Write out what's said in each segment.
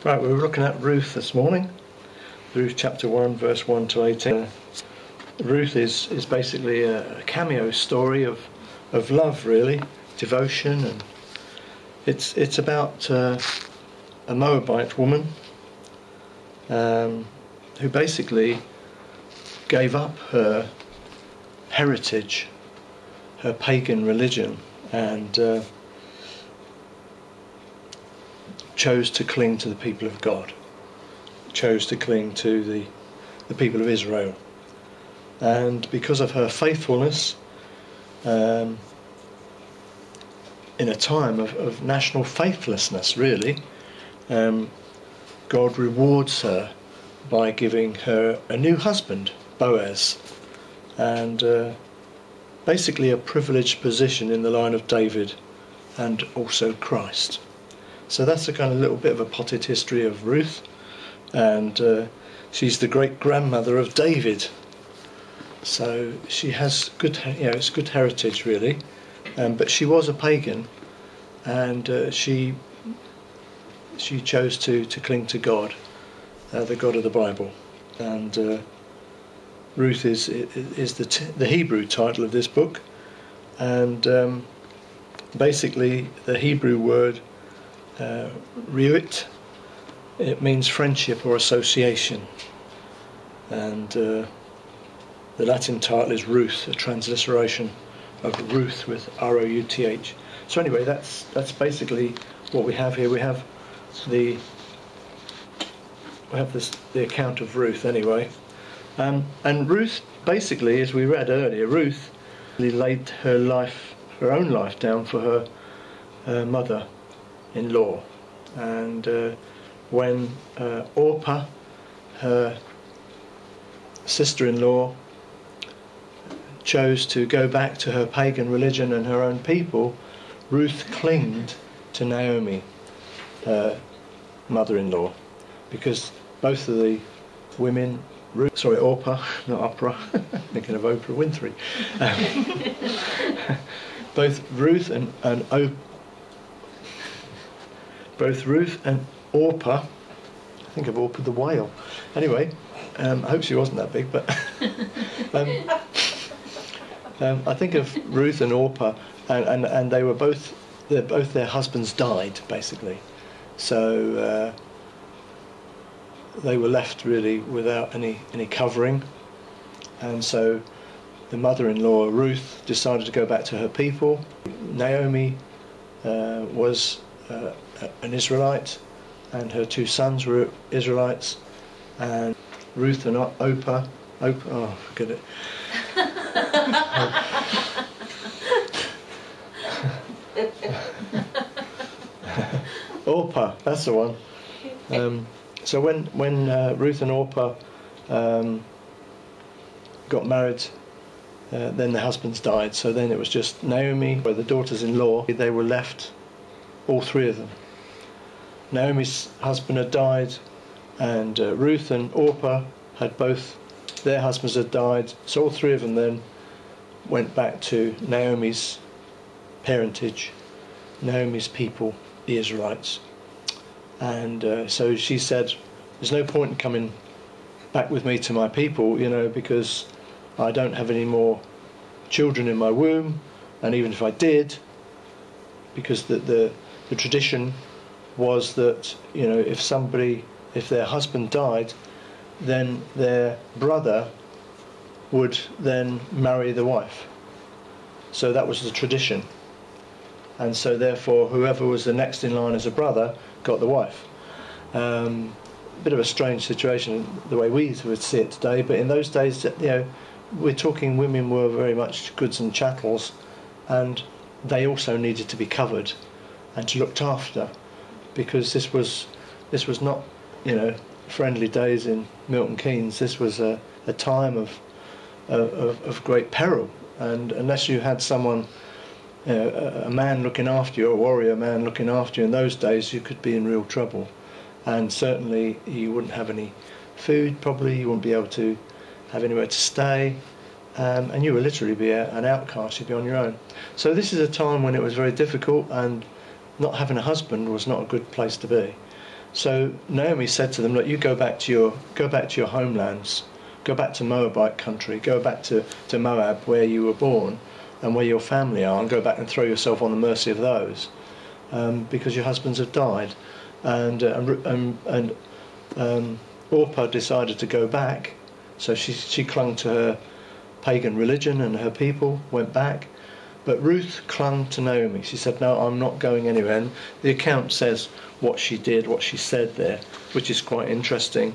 Right, we were looking at Ruth this morning, Ruth chapter 1, verse 1 to 18. Ruth is basically a cameo story of love, really, devotion, and it's about a Moabite woman who basically gave up her heritage, her pagan religion, and chose to cling to the people of God, chose to cling to the people of Israel. And because of her faithfulness, in a time of national faithlessness, really, God rewards her by giving her a new husband, Boaz, and basically a privileged position in the line of David and also Christ. So that's a kind of little bit of a potted history of Ruth, and she's the great-grandmother of David. So she has good, it's good heritage, really. But she was a pagan, and she chose to cling to God, the God of the Bible. And Ruth is the Hebrew title of this book, and basically the Hebrew word Reuit, it means friendship or association, and the Latin title is Ruth, a transliteration of Ruth with R-O-U-T-H. So anyway, that's basically what we have here. We have the account of Ruth anyway, and Ruth, basically, as we read earlier, Ruth laid her own life down for her mother-in-law, and when Orpah, her sister-in-law, chose to go back to her pagan religion and her own people, Ruth clinged to Naomi, her mother-in-law, because both of the women, Orpah, not Oprah, thinking of Oprah Winfrey, both Ruth and Orpah, I think of Orpah the whale. Anyway, I hope she wasn't that big, but I think of Ruth and Orpah, and they were both their husbands died, basically. So they were left really without any covering, and so the mother-in-law Ruth decided to go back to her people. Naomi was an Israelite, and her two sons were Israelites, and Ruth and Orpah, oh, forget it. Orpah, that's the one. So when Ruth and Orpah got married, then the husbands died. So then it was just Naomi, the daughters-in-law. They were left, all three of them. Naomi's husband had died, and Ruth and Orpah had both, their husbands had died. So all three of them then went back to Naomi's parentage, Naomi's people, the Israelites. And so she said, there's no point in coming back with me to my people, because I don't have any more children in my womb, and even if I did, because the tradition was that, if their husband died, then their brother would then marry the wife. So that was the tradition. And so therefore whoever was the next in line as a brother got the wife. Bit of a strange situation the way we would see it today, but in those days, we're talking women were very much goods and chattels, and they also needed to be covered and to looked after, because this was not, friendly days in Milton Keynes. This was a time of great peril, and unless you had someone, a man looking after you, a warrior man looking after you in those days, you could be in real trouble. And certainly you wouldn't have any food, probably you wouldn't be able to have anywhere to stay, and you would literally be an outcast, you'd be on your own. So this is a time when it was very difficult, and not having a husband was not a good place to be. So Naomi said to them, look, you go back to your homelands, go back to Moabite country, go back to Moab where you were born and where your family are, and go back and throw yourself on the mercy of those, because your husbands have died. And Orpah decided to go back, so she clung to her pagan religion and her people, went back. But Ruth clung to Naomi. She said, no, I'm not going anywhere. And the account says what she did, what she said there, which is quite interesting.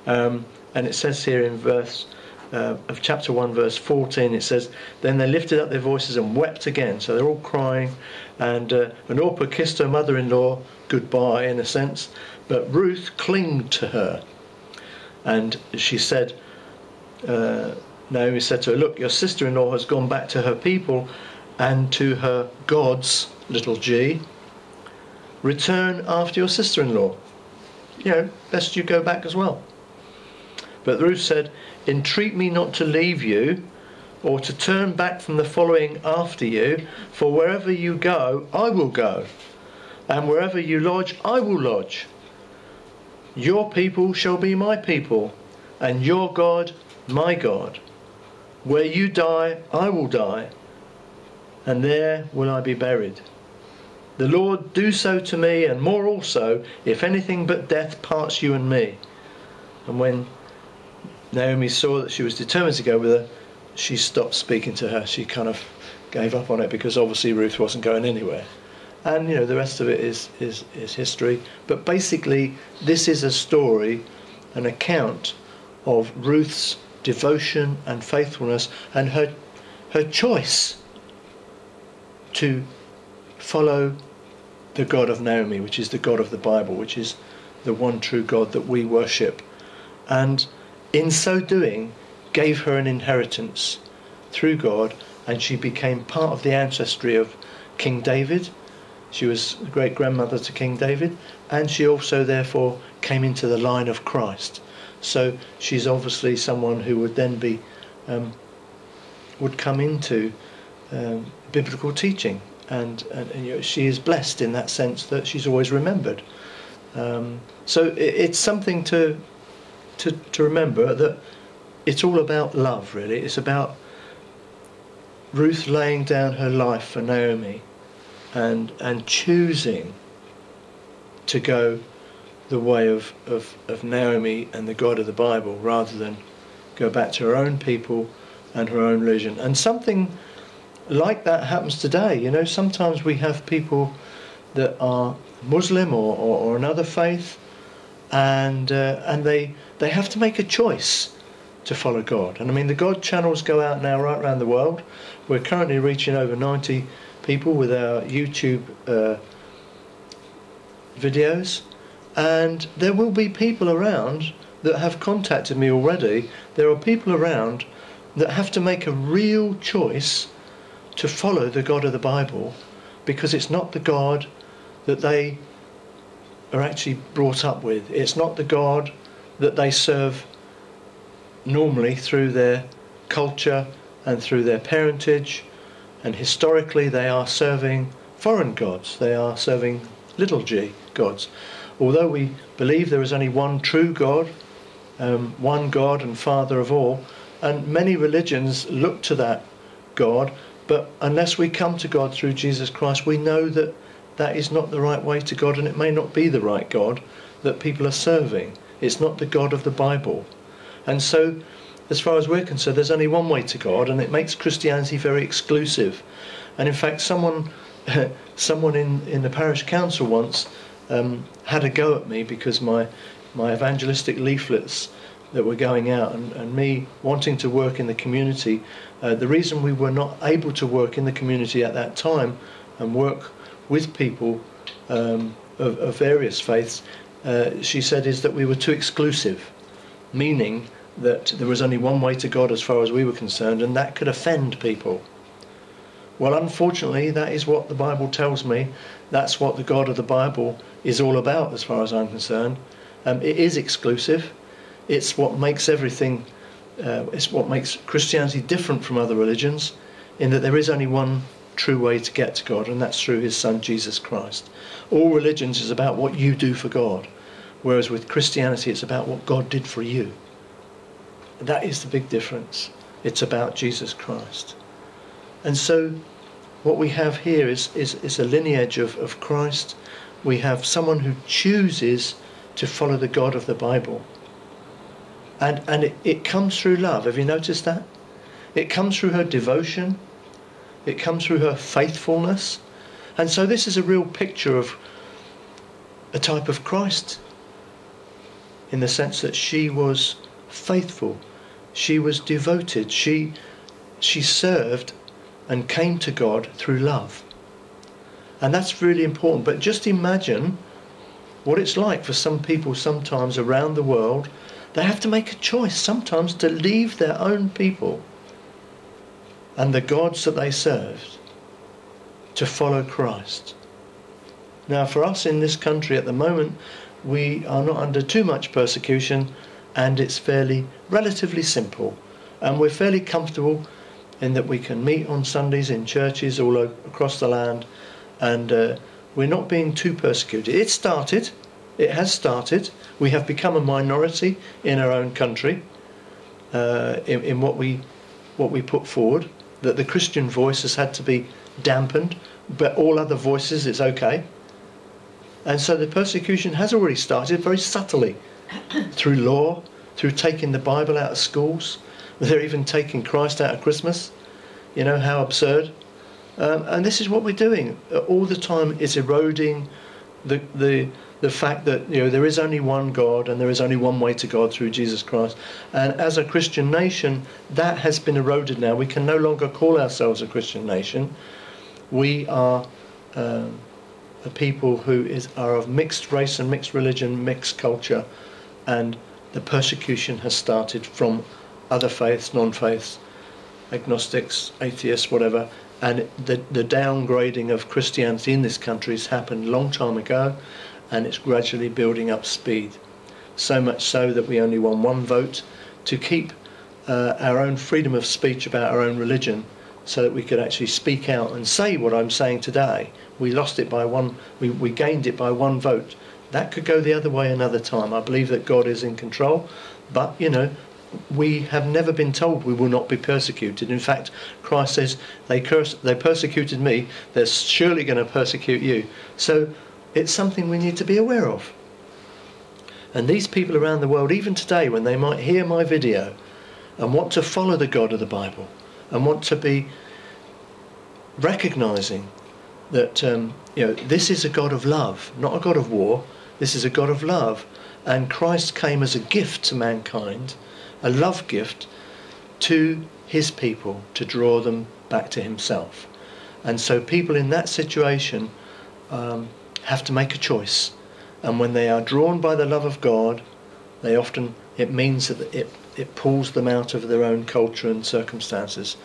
And it says here in verse of chapter 1, verse 14, it says, then they lifted up their voices and wept again. So they're all crying. And Orpah kissed her mother-in-law goodbye, in a sense. But Ruth clinged to her. And she said, Naomi said to her, look, your sister-in-law has gone back to her people and to her gods, little g. Return after your sister-in-law. Best you go back as well. But Ruth said, entreat me not to leave you, or to turn back from the following after you, for wherever you go, I will go, and wherever you lodge, I will lodge. Your people shall be my people, and your God, my God. Where you die, I will die, and there will I be buried. The Lord do so to me, and more also, if anything but death parts you and me. And when Naomi saw that she was determined to go with her, she stopped speaking to her. She kind of gave up on it, because obviously Ruth wasn't going anywhere. And the rest of it is history. But basically, this is a story, an account of Ruth's devotion and faithfulness, and her choice to follow the God of Naomi, which is the God of the Bible, which is the one true God that we worship. And in so doing, gave her an inheritance through God, and she became part of the ancestry of King David. She was great-grandmother to King David, and she also therefore came into the line of Christ. So she's obviously someone who would then be would come into biblical teaching, and she is blessed in that sense that she's always remembered. So it's something to remember, that it's all about love, really. It's about Ruth laying down her life for Naomi, and choosing to go the way of Naomi and the God of the Bible, rather than go back to her own people and her own religion. And something like that happens today. Sometimes we have people that are Muslim or another faith, and they have to make a choice to follow God. And I mean, the God channels go out now right around the world. We're currently reaching over 90 people with our YouTube videos, and there will be people around that have contacted me already. There are people around that have to make a real choice to follow the God of the Bible, because it's not the God that they are actually brought up with. It's not the God that they serve normally through their culture and through their parentage. And historically they are serving foreign gods. They are serving little g gods. Although we believe there is only one true God, one God and Father of all, and many religions look to that God, but unless we come to God through Jesus Christ, we know that that is not the right way to God, and it may not be the right God that people are serving. It's not the God of the Bible. And so, as far as we're concerned, there's only one way to God, and it makes Christianity very exclusive. And in fact, someone in the parish council once had a go at me because my evangelistic leaflets that were going out, and me wanting to work in the community. The reason we were not able to work in the community at that time and work with people of various faiths, she said, is that we were too exclusive, meaning that there was only one way to God as far as we were concerned, and that could offend people. Well, unfortunately, that is what the Bible tells me. That's what the God of the Bible is all about, as far as I'm concerned. It is exclusive. It's what makes everything, it's what makes Christianity different from other religions, in that there is only one true way to get to God, and that's through his Son Jesus Christ. All religions is about what you do for God, Whereas with Christianity, it's about what God did for you. That is the big difference. It's about Jesus Christ. And so what we have here is a lineage of Christ. We have someone who chooses to follow the God of the Bible. And it comes through love. Have you noticed that? It comes through her devotion. It comes through her faithfulness. And so this is a real picture of a type of Christ, in the sense that she was faithful. She was devoted. She served and came to God through love. And that's really important. But just imagine what it's like for some people sometimes around the world. They have to make a choice sometimes to leave their own people and the gods that they served to follow Christ. Now, for us in this country at the moment, we are not under too much persecution, and it's relatively simple. And we're fairly comfortable in that we can meet on Sundays in churches all across the land, and we're not being too persecuted. It has started. We have become a minority in our own country in what we put forward, that the Christian voice has had to be dampened, but all other voices, it's okay. And so the persecution has already started very subtly, through law, through taking the Bible out of schools. They're even taking Christ out of Christmas. You know, how absurd. And this is what we're doing. All the time it's eroding the fact that, you know, there is only one God and there is only one way to God through Jesus Christ. And as a Christian nation, that has been eroded now. We can no longer call ourselves a Christian nation. We are a people who are of mixed race and mixed religion, mixed culture, and the persecution has started from other faiths, non-faiths, agnostics, atheists, whatever. And the downgrading of Christianity in this country has happened a long time ago, and it's gradually building up speed. So much so that we only won one vote to keep our own freedom of speech about our own religion, so that we could actually speak out and say what I'm saying today. We lost it by one, we gained it by one vote. That could go the other way another time. I believe that God is in control, but, you know, we have never been told we will not be persecuted. In fact, Christ says, they persecuted me, they're surely going to persecute you. So it's something we need to be aware of. And these people around the world, even today, when they might hear my video and want to follow the God of the Bible and want to be recognising that this is a God of love, not a God of war. This is a God of love, and Christ came as a gift to mankind, a love gift to his people, to draw them back to himself. And so people in that situation have to make a choice, and when they are drawn by the love of God, it means that it pulls them out of their own culture and circumstances,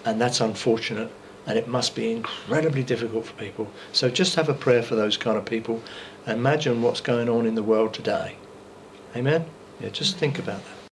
and that's unfortunate, and it must be incredibly difficult for people. So just have a prayer for those kind of people. Imagine what's going on in the world today. Amen? Yeah, just think about that.